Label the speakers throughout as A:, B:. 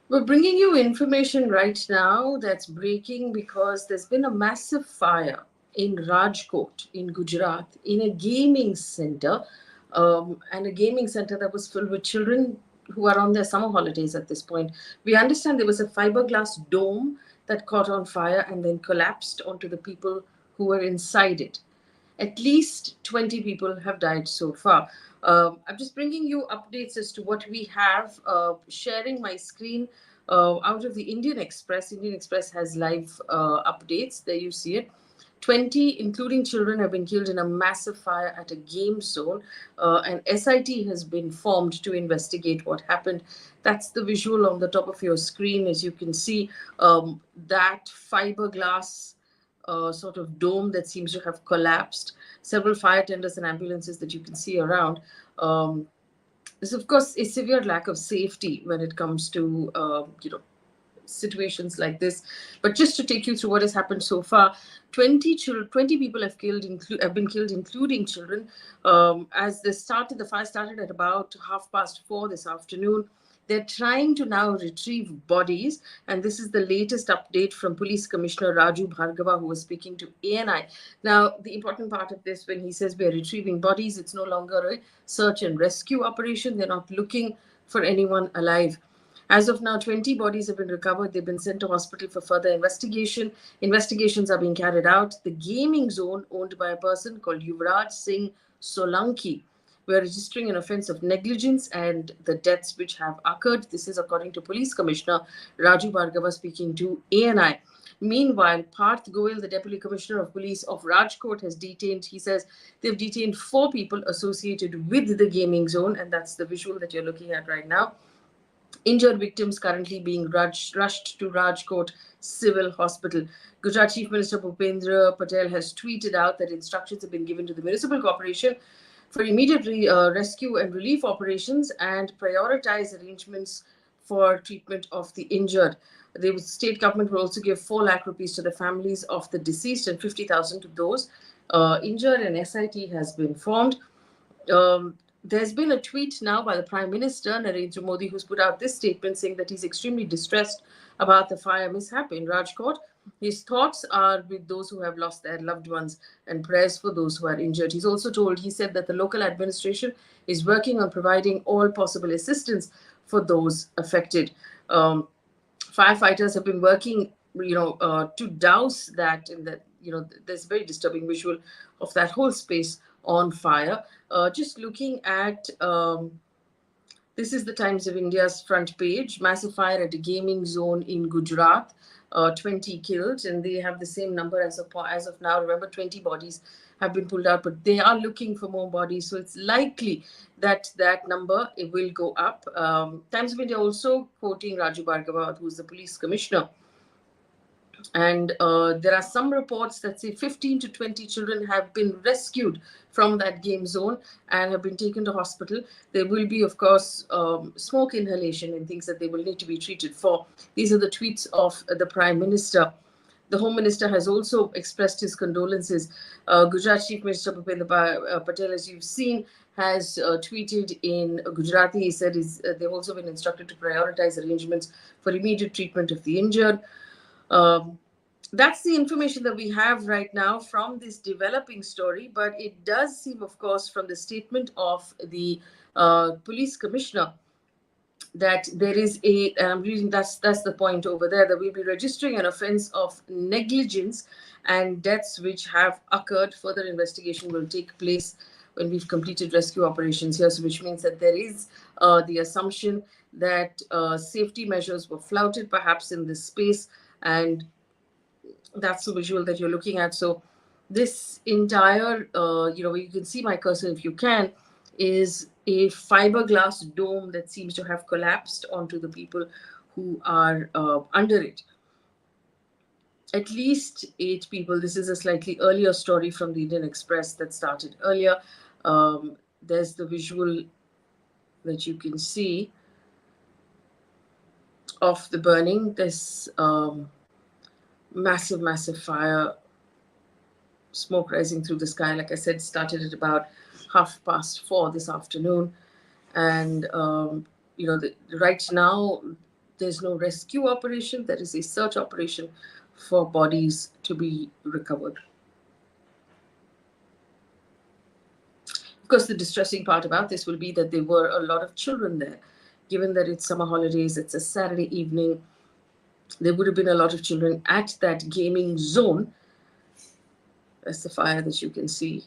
A: We're bringing you information right now that's breaking because there's been a massive fire in Rajkot in Gujarat in a gaming center, and a gaming center that was filled with children who are on their summer holidays at this point. We understand there was a fiberglass dome that caught on fire and then collapsed onto the people who were inside it. At least 20 people have died so far. I'm just bringing you updates as to what we have, sharing my screen out of the Indian Express. Indian Express has live updates. There you see it. 20, including children, have been killed in a massive fire at a game zone. An SIT has been formed to investigate what happened. That's the visual on the top of your screen. As you can see, that fiberglass sort of dome that seems to have collapsed. Several fire tenders and ambulances that you can see around. There's of course a severe lack of safety when it comes to situations like this. But just to take you through what has happened so far, 20 people have been killed, including children. As the fire started at about 4:30 this afternoon. They're trying to now retrieve bodies, and this is the latest update from Police Commissioner Raju Bhargava, who was speaking to ANI. Now, the important part of this, when he says we're retrieving bodies, it's no longer a search and rescue operation. They're not looking for anyone alive. As of now, 20 bodies have been recovered. They've been sent to hospital for further investigation. Investigations are being carried out. The gaming zone, owned by a person called Yuvraj Singh Solanki, we are registering an offence of negligence and the deaths which have occurred. This is according to Police Commissioner Raju Bhargava speaking to ANI. Meanwhile, Parth Goel, the Deputy Commissioner of Police of Rajkot, has detained, he says, they've detained 4 people associated with the gaming zone, and that's the visual that you're looking at right now. Injured victims currently being rushed to Rajkot Civil Hospital. Gujarat Chief Minister Bhupendra Patel has tweeted out that instructions have been given to the Municipal Corporation for immediate rescue and relief operations and prioritize arrangements for treatment of the injured. The state government will also give 4 lakh rupees to the families of the deceased and 50,000 to those injured. An SIT has been formed. There's been a tweet now by the Prime Minister, Narendra Modi, who's put out this statement saying that he's extremely distressed about the fire mishap in Rajkot. His thoughts are with those who have lost their loved ones and prayers for those who are injured. He said that the local administration is working on providing all possible assistance for those affected. Firefighters have been working, to douse that, and that, there's a very disturbing visual of that whole space on fire. Just looking at this is the Times of India's front page. Massive fire at a gaming zone in Gujarat. 20 killed, and they have the same number as of now. Remember, 20 bodies have been pulled out, but they are looking for more bodies, so it's likely that that number it will go up. Times of India also quoting Raju Bhargava, who's the police commissioner, and there are some reports that say 15 to 20 children have been rescued from that game zone and have been taken to hospital. There will be, of course, smoke inhalation and things that they will need to be treated for. These are the tweets of the Prime Minister. The Home Minister has also expressed his condolences. Gujarat Chief Minister Bhupendra Patel, as you've seen, has tweeted in Gujarati. He said they've also been instructed to prioritize arrangements for immediate treatment of the injured. Um, that's the information that we have right now from this developing story, but it does seem, of course, from the statement of the police commissioner that there is and I'm reading, that's the point over there, that we'll be registering an offense of negligence and deaths which have occurred. Further investigation will take place when we've completed rescue operations here, so which means that there is the assumption that safety measures were flouted perhaps in this space, and that's the visual that you're looking at. So this entire, you can see my cursor if you can, is a fiberglass dome that seems to have collapsed onto the people who are under it. At least 8 people. This is a slightly earlier story from the Indian Express that started earlier. There's the visual that you can see of the burning. This massive fire, smoke rising through the sky. Like I said, started at about 4:30 this afternoon, and right now There's no rescue operation. There is a search operation for bodies to be recovered. Of course, the distressing part about this will be that there were a lot of children there. Given that it's summer holidays, it's a Saturday evening, there would have been a lot of children at that gaming zone. That's the fire that you can see.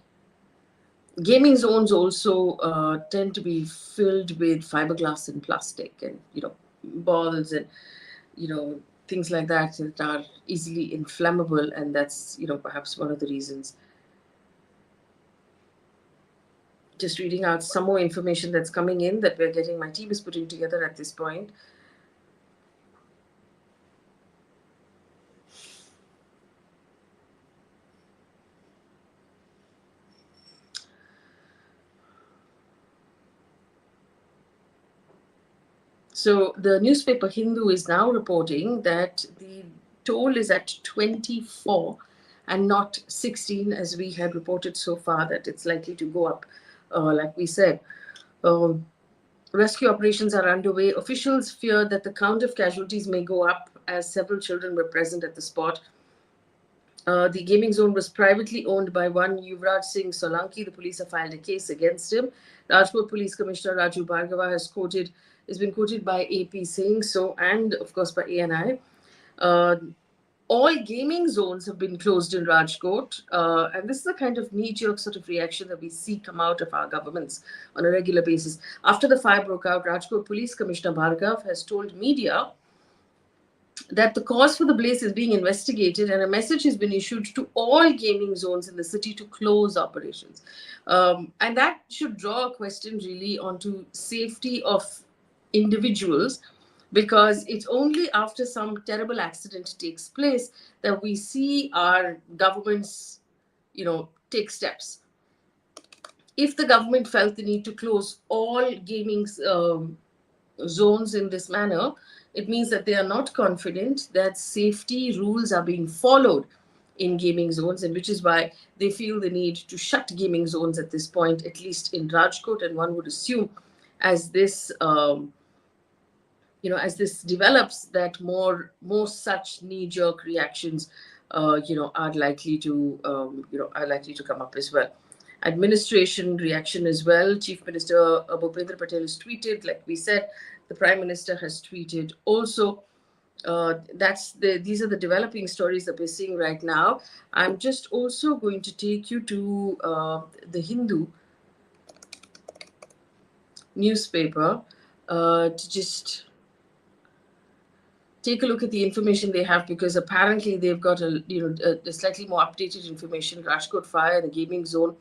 A: Gaming zones also tend to be filled with fiberglass and plastic, and balls and things like that are easily inflammable, and that's perhaps one of the reasons. Just reading out some more information that's coming in that we're getting, my team is putting together at this point. So the newspaper Hindu is now reporting that the toll is at 24 and not 16, as we had reported so far, that it's likely to go up, like we said. Rescue operations are underway. Officials fear that the count of casualties may go up as several children were present at the spot. The gaming zone was privately owned by one Yuvraj Singh Solanki. The police have filed a case against him. Rajkot Police Commissioner Raju Bhargava has been quoted by AP saying so, and of course by ANI. All gaming zones have been closed in Rajkot, and this is the kind of knee-jerk sort of reaction that we see come out of our governments on a regular basis. After the fire broke out, Rajkot Police Commissioner Bhargav has told media that the cause for the blaze is being investigated, and a message has been issued to all gaming zones in the city to close operations. And that should draw a question really onto safety of individuals, because it's only after some terrible accident takes place that we see our governments, take steps. If the government felt the need to close all gaming zones in this manner, it means that they are not confident that safety rules are being followed in gaming zones, and which is why they feel the need to shut gaming zones at this point, at least in Rajkot. And one would assume, as this as this develops, that more such knee-jerk reactions are likely to come up as well. Administration reaction as well. Chief Minister Bhupendra Patel has tweeted, like we said. The Prime Minister has tweeted also. These are the developing stories that we're seeing right now. I'm just also going to take you to the Hindu newspaper to just take a look at the information they have, because apparently they've got a slightly more updated information. Rajkot fire, the gaming zone,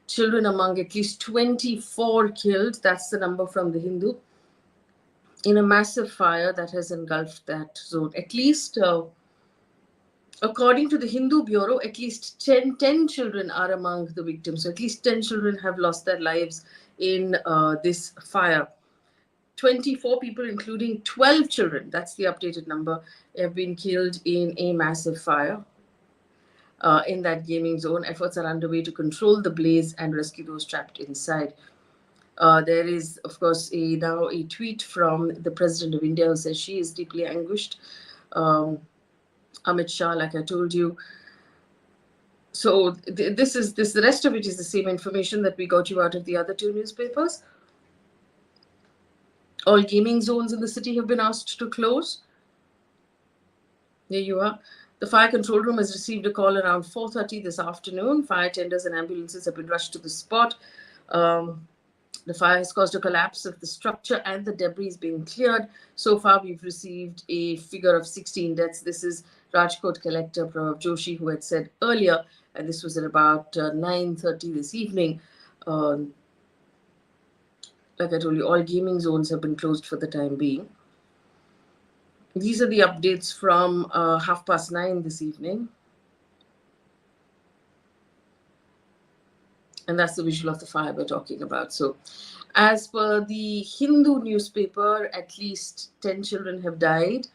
A: children among at least 24 killed. That's the number from the Hindu, in a massive fire that has engulfed that zone. At least, according to the Hindu Bureau, at least 10 children are among the victims. So at least 10 children have lost their lives in this fire. 24 people, including 12 children, that's the updated number, have been killed in a massive fire in that gaming zone. Efforts are underway to control the blaze and rescue those trapped inside. There is, of course, now a tweet from the President of India who says she is deeply anguished. Amit Shah, like I told you. So the rest of it is the same information that we got you out of the other two newspapers. All gaming zones in the city have been asked to close. There you are. The fire control room has received a call around 4:30 this afternoon. Fire tenders and ambulances have been rushed to the spot. The fire has caused a collapse of the structure and the debris is being cleared. So far, we've received a figure of 16 deaths. This is Rajkot Collector Prabhav Joshi, who had said earlier, and this was at about 9:30 this evening. Like I told you, all gaming zones have been closed for the time being. These are the updates from 9:30 this evening. And that's the visual of the fire we're talking about. So, as per the Hindu newspaper, at least 10 children have died.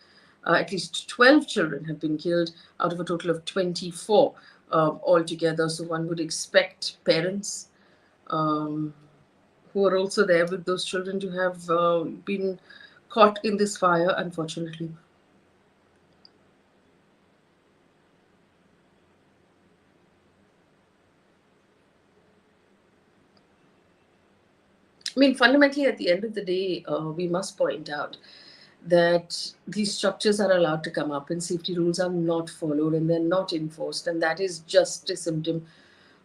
A: At least 12 children have been killed out of a total of 24 altogether. So one would expect parents who are also there with those children to have been caught in this fire, unfortunately. I mean, fundamentally, at the end of the day, we must point out that these structures are allowed to come up and safety rules are not followed and they're not enforced. And that is just a symptom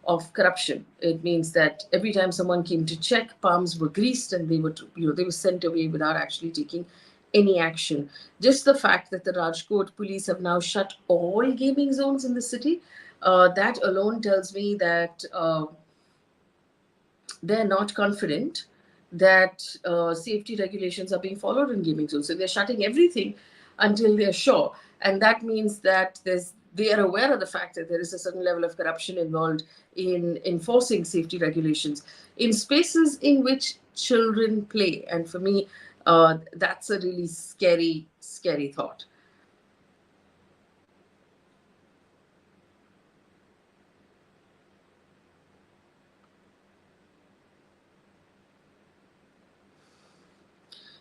A: of corruption. It means that every time someone came to check, palms were greased and they were, they were sent away without actually taking any action. Just the fact that the Rajkot police have now shut all gaming zones in the city, that alone tells me that they're not confident that safety regulations are being followed in gaming zones. So they're shutting everything until they're sure. And that means that they are aware of the fact that there is a certain level of corruption involved in enforcing safety regulations in spaces in which children play. And for me, that's a really scary, scary thought.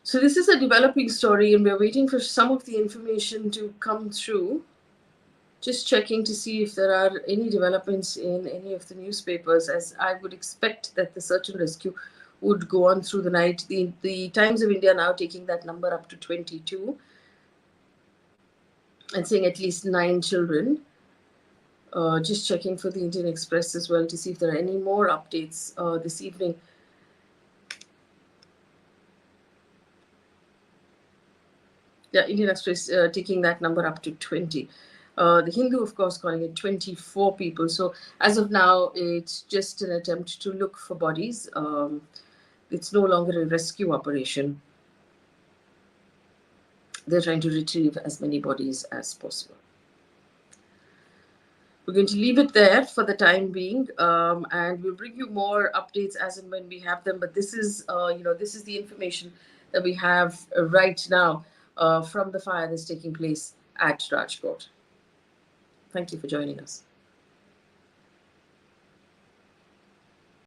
A: So this is a developing story, and we're waiting for some of the information to come through. Just checking to see if there are any developments in any of the newspapers, as I would expect that the search and rescue would go on through the night. The Times of India now taking that number up to 22 and saying at least 9 children. Just checking for the Indian Express as well to see if there are any more updates this evening. Yeah, Indian Express taking that number up to 20. The Hindu, of course, calling it 24 people. So as of now, it's just an attempt to look for bodies. It's no longer a rescue operation. They're trying to retrieve as many bodies as possible. We're going to leave it there for the time being, and we'll bring you more updates as and when we have them. But this is, this is the information that we have right now from the fire that's taking place at Rajkot. Thank you for joining us.